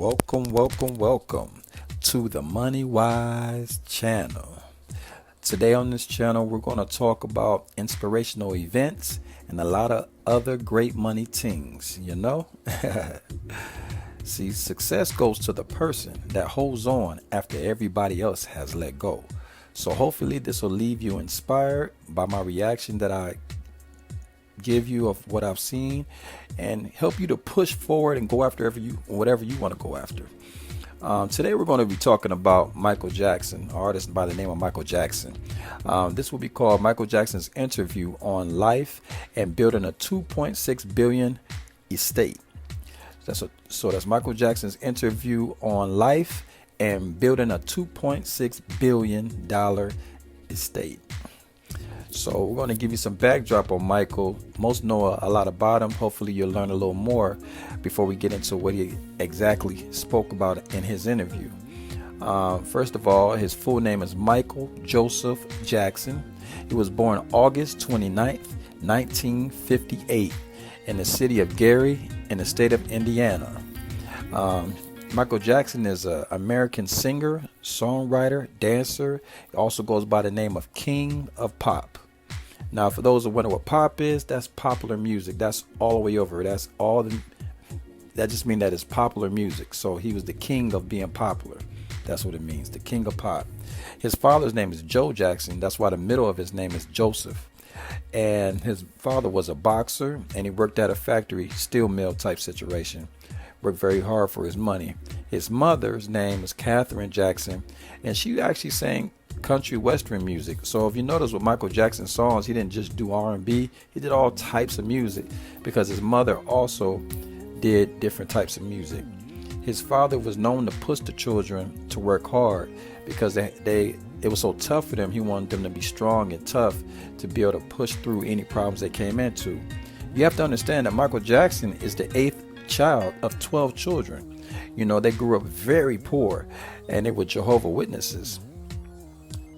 Welcome to the MoneyWise Channel. Today on this channel, we're going to talk about inspirational events and a lot of other great money things, See, success goes to the person that holds on after everybody else has let go. So hopefully this will leave you inspired by my reaction that I give you of what I've seen and help you to push forward and go after whatever you want to go after. Today we're going to be talking about Michael Jackson, an artist by the name of Michael Jackson. This will be called Michael Jackson's interview on life and building a $2.6 billion estate. That's Michael Jackson's interview on life and building a $2.6 billion estate. So we're going to give you some backdrop on Michael. Most know a lot about him. Hopefully you'll learn a little more before we get into what he exactly spoke about in his interview. First of all, his full name is Michael Joseph Jackson. He was born August 29th, 1958 in the city of Gary in the state of Indiana. Michael Jackson is an American singer, songwriter, dancer. He also goes by the name of King of Pop. Now, for those who wonder what pop is, that's popular music. That's all the way over. That just means that it's popular music. So he was the king of being popular. That's what it means, the king of pop. His father's name is Joe Jackson. That's why the middle of his name is Joseph. And his father was a boxer, and he worked at a factory, steel mill type situation. Worked very hard for his money. His mother's name is Catherine Jackson, and she actually sang country western music. So if you notice with Michael Jackson's songs, he didn't just do R&B, he did all types of music because his mother also did different types of music. His father was known to push the children to work hard because it was so tough for them. He wanted them to be strong and tough to be able to push through any problems they came into. You have to understand that Michael Jackson is the 8th child of 12 children. They grew up very poor, and they were Jehovah's Witnesses,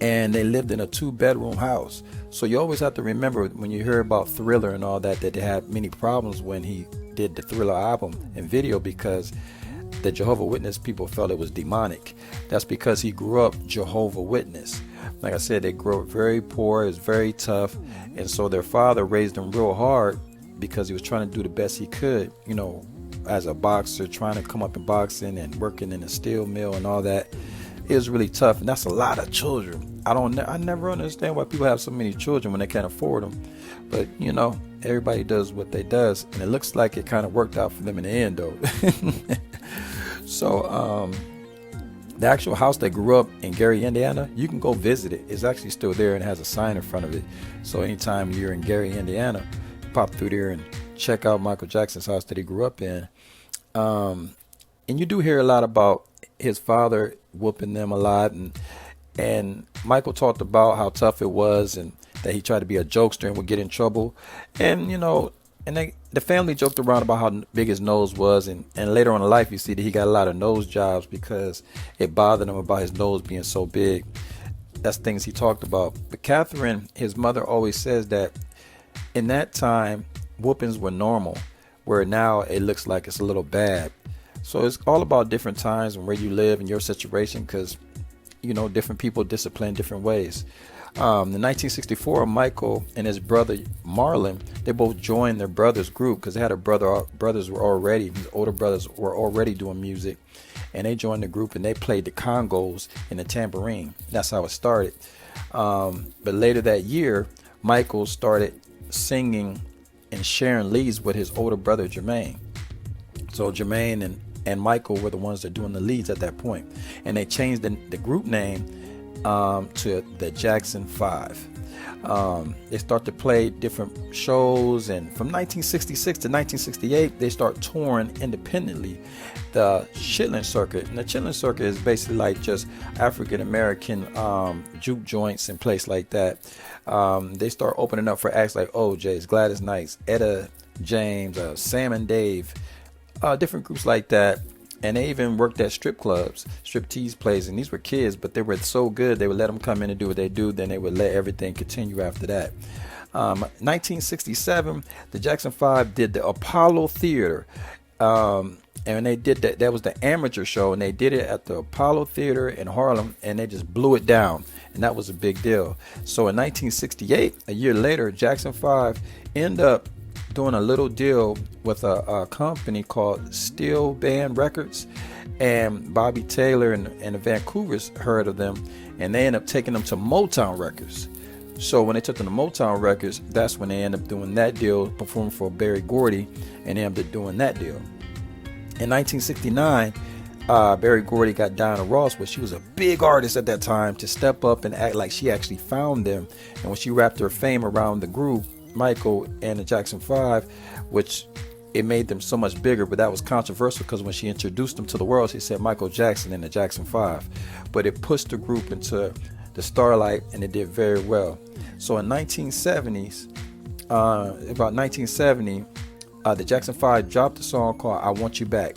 and they lived in a 2-bedroom house. So you always have to remember when you hear about Thriller and all that they had many problems when he did the Thriller album and video, because the Jehovah's Witness people felt it was demonic. That's because he grew up Jehovah's Witness. Like I said, they grew up very poor. It was very tough, and so their father raised them real hard because he was trying to do the best he could, as a boxer, trying to come up in boxing and working in a steel mill and all that. It was really tough, and that's a lot of children. I never understand why people have so many children when they can't afford them. But, everybody does what they does, and it looks like it kind of worked out for them in the end, though. So, the actual house they grew up in Gary, Indiana, you can go visit it. It's actually still there and has a sign in front of it. So anytime you're in Gary, Indiana, pop through there and check out Michael Jackson's house that he grew up in. And you do hear a lot about his father whooping them a lot, and Michael talked about how tough it was and that he tried to be a jokester and would get in trouble. And the family joked around about how big his nose was, and later on in life you see that he got a lot of nose jobs because it bothered him about his nose being so big. That's things he talked about. But Catherine, his mother, always says that in that time whoopings were normal, where now it looks like it's a little bad. So it's all about different times and where you live and your situation, because different people discipline different ways. In 1964, Michael and his brother Marlon, they both joined their brother's group because they had his older brothers were already doing music, and they joined the group and they played the congos and the tambourine. That's how it started. But later that year, Michael started singing and sharing leads with his older brother Jermaine. So Jermaine and Michael were the ones that doing the leads at that point, and they changed the group name to the Jackson 5. They start to play different shows, and from 1966 to 1968 they start touring independently the Chitlin Circuit. And the Chitlin Circuit is basically like just African American juke joints and places like that. They start opening up for acts like OJ's, Gladys Knights, Etta James, Sam and Dave, different groups like that. And they even worked at strip clubs, strip tease plays, and these were kids, but they were so good they would let them come in and do what they do, then they would let everything continue after that. 1967, the Jackson 5 did the Apollo Theater and they did that. That was the amateur show, and they did it at the Apollo Theater in Harlem, and they just blew it down, and that was a big deal. So in 1968, a year later, Jackson 5 ended up doing a little deal with a company called Steel Band Records, and Bobby Taylor and the Vancouvers heard of them, and they ended up taking them to Motown Records. So when they took them to Motown Records, that's when they ended up doing that deal, performing for Berry Gordy, and they ended up doing that deal. In 1969, Berry Gordy got Diana Ross, but she was a big artist at that time, to step up and act like she actually found them. And when she wrapped her fame around the group, Michael and the Jackson 5, which it made them so much bigger, but that was controversial because when she introduced them to the world, she said Michael Jackson and the Jackson 5. But it pushed the group into the starlight, and it did very well. So in 1970s, about 1970, the Jackson 5 dropped a song called I Want You Back.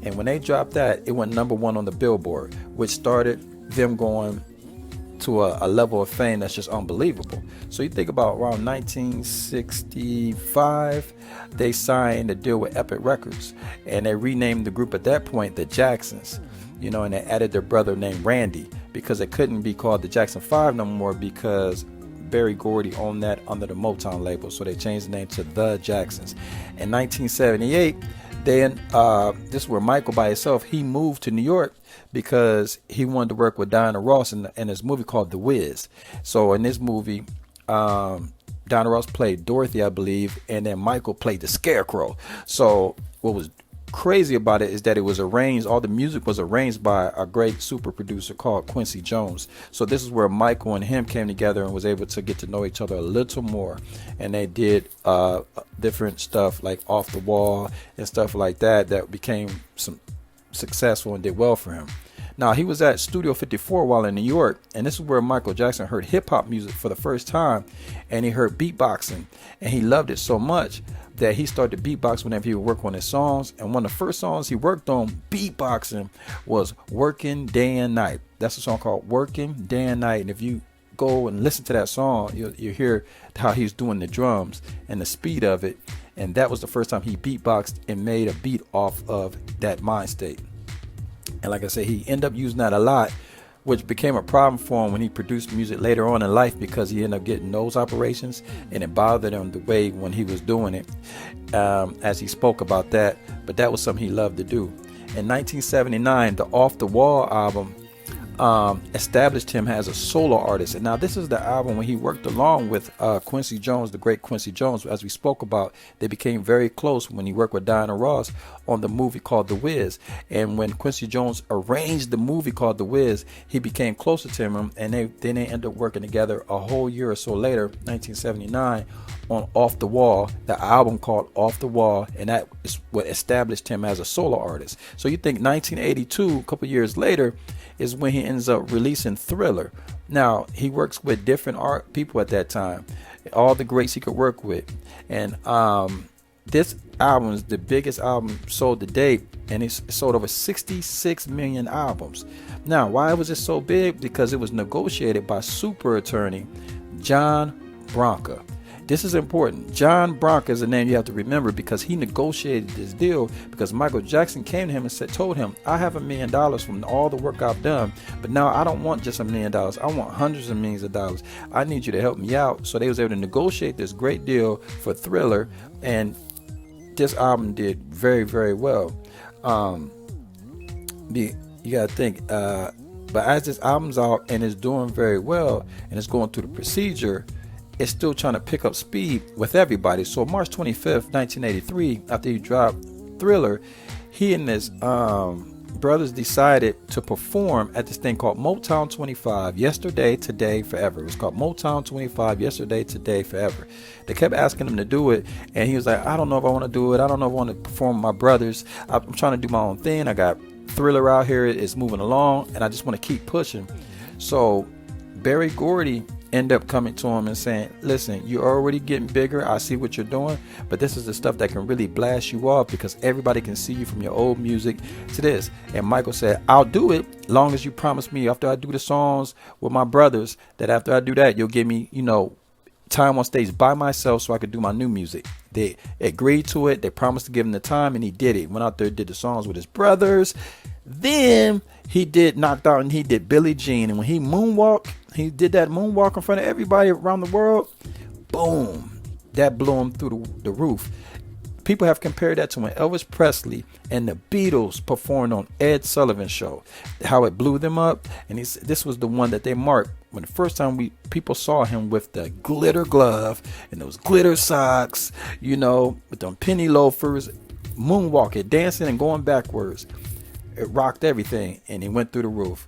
And when they dropped that, it went #1 on the Billboard, which started them going to a level of fame that's just unbelievable. So you think about around 1965, they signed a deal with Epic Records, and they renamed the group at that point the Jacksons, and they added their brother named Randy, because it couldn't be called the Jackson 5 no more, because Berry Gordy owned that under the Motown label. So they changed the name to the Jacksons. In 1978, then this is where Michael by himself, he moved to New York because he wanted to work with Diana Ross in this movie called The Wiz. So in this movie, Diana Ross played Dorothy, I believe, and then Michael played the Scarecrow. So what was crazy about it is that it was arranged, all the music was arranged by a great super producer called Quincy Jones. So this is where Michael and him came together and was able to get to know each other a little more, and they did different stuff like Off the Wall and stuff like that became some successful and did well for him. Now, he was at Studio 54 while in New York, and this is where Michael Jackson heard hip-hop music for the first time, and he heard beatboxing, and he loved it so much that he started to beatbox whenever he would work on his songs. And one of the first songs he worked on beatboxing was Working Day and Night. That's a song called Working Day and Night, and if you go and listen to that song, you hear how he's doing the drums and the speed of it, and that was the first time he beatboxed and made a beat off of that mind state. And like I said, he ended up using that a lot, which became a problem for him when he produced music later on in life, because he ended up getting nose operations, and it bothered him the way when he was doing it, as he spoke about that. But that was something he loved to do. In 1979, the Off the Wall album established him as a solo artist. And now this is the album when he worked along with Quincy Jones, the great Quincy Jones. As we spoke about, they became very close when he worked with Diana Ross on the movie called The Wiz. And when Quincy Jones arranged the movie called The Wiz, he became closer to him, and then they ended up working together a whole year or so later, 1979, on Off the Wall, the album called Off the Wall, and that is what established him as a solo artist. So you think 1982, a couple years later, is when he ends up releasing Thriller. Now, he works with different art people at that time, all the greats he could work with. And this album is the biggest album sold to date, and it's sold over 66 million albums. Now, why was it so big? Because it was negotiated by super attorney John Branca. This is important. John Branca is a name you have to remember, because he negotiated this deal because Michael Jackson came to him and told him, I have $1 million from all the work I've done, but now I don't want just $1 million. I want hundreds of millions of dollars. I need you to help me out. So they was able to negotiate this great deal for Thriller, and this album did very, very well. You got to think, but as this album's out and it's doing very well and it's going through the procedure, it's still trying to pick up speed with everybody. So March 25th, 1983, after he dropped Thriller, he and his brothers decided to perform at this thing called Motown 25, Yesterday, Today, Forever. It was called Motown 25, Yesterday, Today, Forever. They kept asking him to do it, and he was like, I don't know if I want to do it. I don't know if I want to perform with my brothers. I'm trying to do my own thing. I got Thriller out here. It's moving along, and I just want to keep pushing. So Berry Gordy end up coming to him and saying, listen, you're already getting bigger. I see what you're doing, but this is the stuff that can really blast you off, because everybody can see you from your old music to this. And Michael said, I'll do it long as you promise me after I do the songs with my brothers that after I do that, you'll give me, time on stage by myself so I could do my new music. They agreed to it. They promised to give him the time, and he did it. Went out there, did the songs with his brothers. Then he did Knocked Out, and he did Billie Jean. And when he moonwalked, he did that moonwalk in front of everybody around the world. Boom. That blew him through the roof. People have compared that to when Elvis Presley and the Beatles performed on Ed Sullivan's show, how it blew them up. And this was the one that they marked when the first time people saw him with the glitter glove and those glitter socks, with them penny loafers, moonwalking, dancing and going backwards. It rocked everything, and he went through the roof.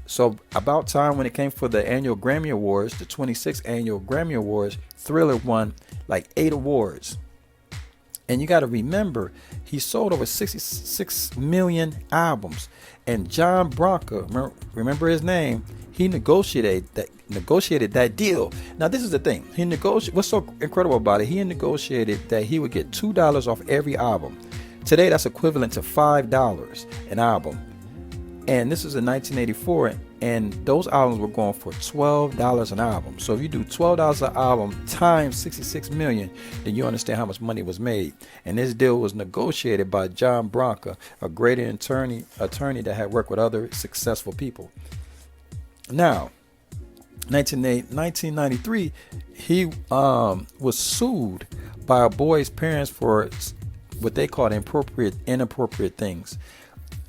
So about time when it came for the annual Grammy Awards, the 26th annual Grammy Awards, Thriller won like 8 awards. And you got to remember, he sold over 66 million albums. And John Branca, remember his name, he negotiated that deal. Now, this is the thing. What's so incredible about it? He negotiated that he would get $2 off every album. Today, that's equivalent to $5 an album. And this is in 1984, and those albums were going for $12 an album. So if you do $12 an album times 66 million, then you understand how much money was made. And this deal was negotiated by John Branca, a great attorney that had worked with other successful people. Now, 1993, he was sued by a boy's parents for what they called inappropriate things.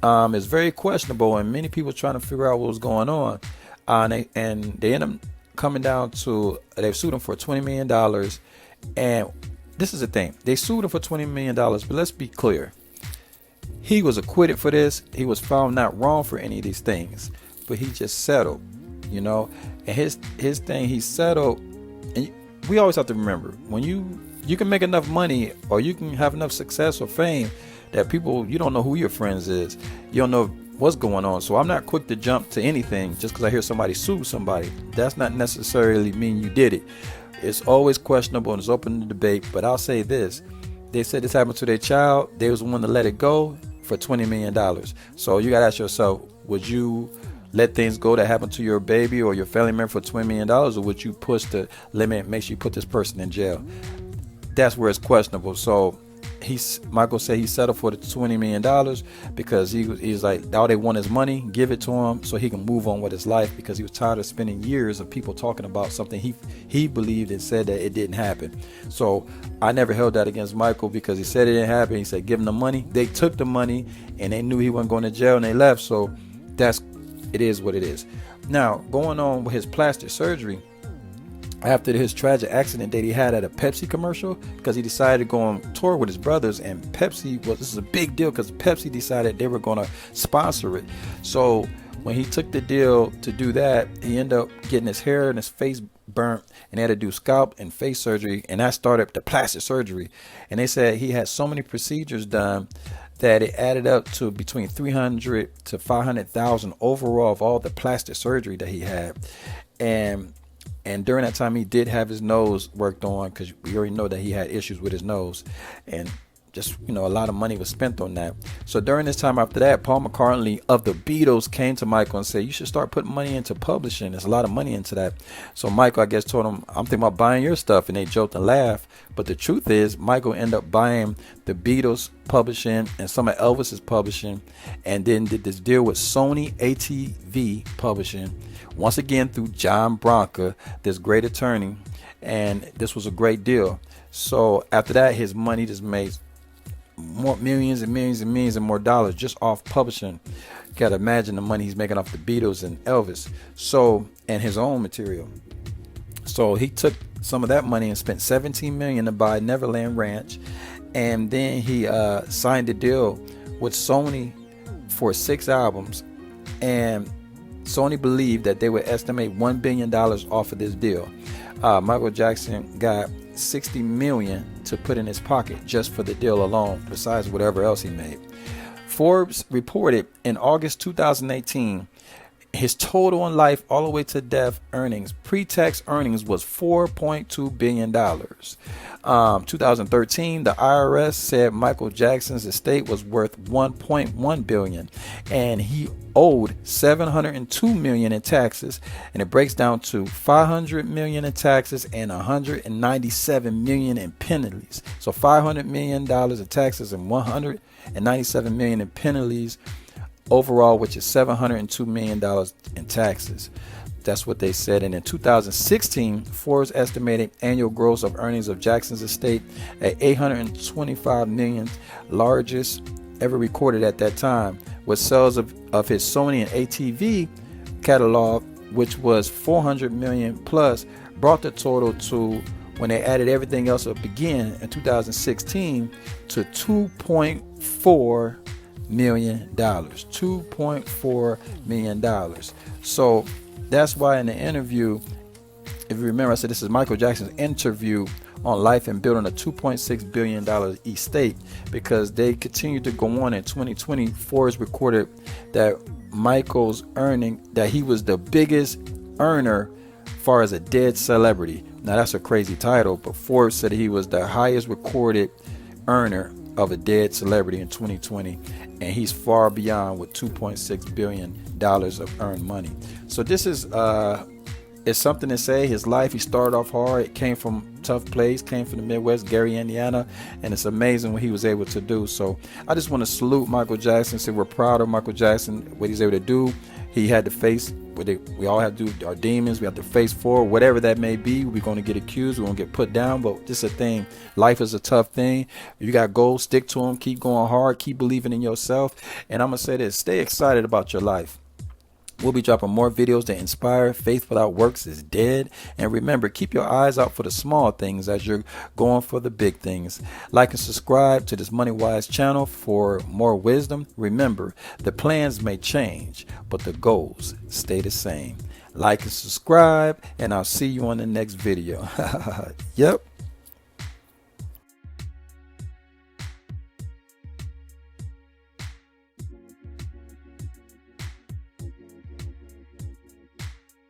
It's very questionable, and many people trying to figure out what was going on. They end up coming down to, they sued him for $20 million. And this is the thing. They sued him for $20 million, but let's be clear. He was acquitted for this. He was found not wrong for any of these things, but he just settled, And his thing, he settled. And we always have to remember, when you can make enough money, or you can have enough success or fame, that people, you don't know who your friends is. You don't know what's going on. So I'm not quick to jump to anything just because I hear somebody sue somebody. That's not necessarily mean you did it. It's always questionable and it's open to debate. But I'll say this. They said this happened to their child. They was the one to let it go for $20 million. So you got to ask yourself, would you let things go that happened to your baby or your family member for $20 million? Or would you push the limit and make sure you put this person in jail? That's where it's questionable. So Michael said he settled for the $20 million because he's like, all they want is money, give it to him so he can move on with his life, because he was tired of spending years of people talking about something he believed and said that it didn't happen. So I never held that against Michael, because he said it didn't happen. He said give him the money. They took the money and they knew he wasn't going to jail and they left. So it is what it is. Now, going on with his plastic surgery, after his tragic accident that he had at a Pepsi commercial, because he decided to go on tour with his brothers, and this is a big deal because Pepsi decided they were going to sponsor it. So when he took the deal to do that, he ended up getting his hair and his face burnt, and they had to do scalp and face surgery, and that started the plastic surgery. And they said he had so many procedures done that it added up to between 300 to 500,000 overall of all the plastic surgery that he had. And during that time, he did have his nose worked on, because we already know that he had issues with his nose. And just, a lot of money was spent on that. So during this time after that, Paul McCartney of the Beatles came to Michael and said, you should start putting money into publishing. There's a lot of money into that. So Michael, I guess, told him, I'm thinking about buying your stuff. And they joked and laughed. But the truth is, Michael ended up buying the Beatles publishing and some of Elvis's publishing, and then did this deal with Sony ATV publishing. Once again, through John Branca, this great attorney, and this was a great deal. So after that, his money just made more millions and millions and millions and more dollars just off publishing. You gotta imagine the money he's making off the Beatles and Elvis, and his own material. So he took some of that money and spent $17 million to buy Neverland Ranch, and then he signed a deal with Sony for 6 albums, and Sony believed that they would estimate $1 billion off of this deal. Michael Jackson got $60 million to put in his pocket just for the deal alone, besides whatever else he made. Forbes reported in August 2018, His total in life, all the way to death, earnings, pre-tax earnings was $4.2 billion. 2013, the IRS said Michael Jackson's estate was worth $1.1 billion, and he owed $702 million in taxes, and it breaks down to $500 million in taxes and $197 million in penalties. So $500 million in taxes and $197 million in penalties overall, which is $702 million in taxes. That's what they said. And in 2016, Forbes estimated annual gross of earnings of Jackson's estate at $825 million, largest ever recorded at that time, with sales of his Sony and ATV catalog, which was $400 million plus, brought the total to, when they added everything else up again in 2016, to $2.4 million. $2.4 million. So that's why in the interview, if you remember, I said this is Michael Jackson's interview on life and building a $2.6 billion estate, because they continued to go on. In 2020, Forbes recorded that Michael's earning, that he was the biggest earner far as a dead celebrity. Now that's a crazy title, but Forbes said he was the highest recorded earner of a dead celebrity in 2020, and he's far beyond with $2.6 billion of earned money. So this is it's something to say. His life, he started off hard. It came from tough place, came from the Midwest, Gary, Indiana, and it's amazing what he was able to do. So I just want to salute Michael Jackson, say we're proud of Michael Jackson, what he's able to do. He had to face what we all have to do, our demons. We have to face forward, whatever that may be. We're going to get accused, we're going to get put down, but this is a thing. Life is a tough thing. You got goals, stick to them, keep going hard, keep believing in yourself. And I'm going to say this, stay excited about your life. We'll be dropping more videos that inspire. Faith without works is dead. And remember, keep your eyes out for the small things as you're going for the big things. Like and subscribe to this MoneyWise channel for more wisdom. Remember, the plans may change, but the goals stay the same. Like and subscribe, and I'll see you on the next video. Yep.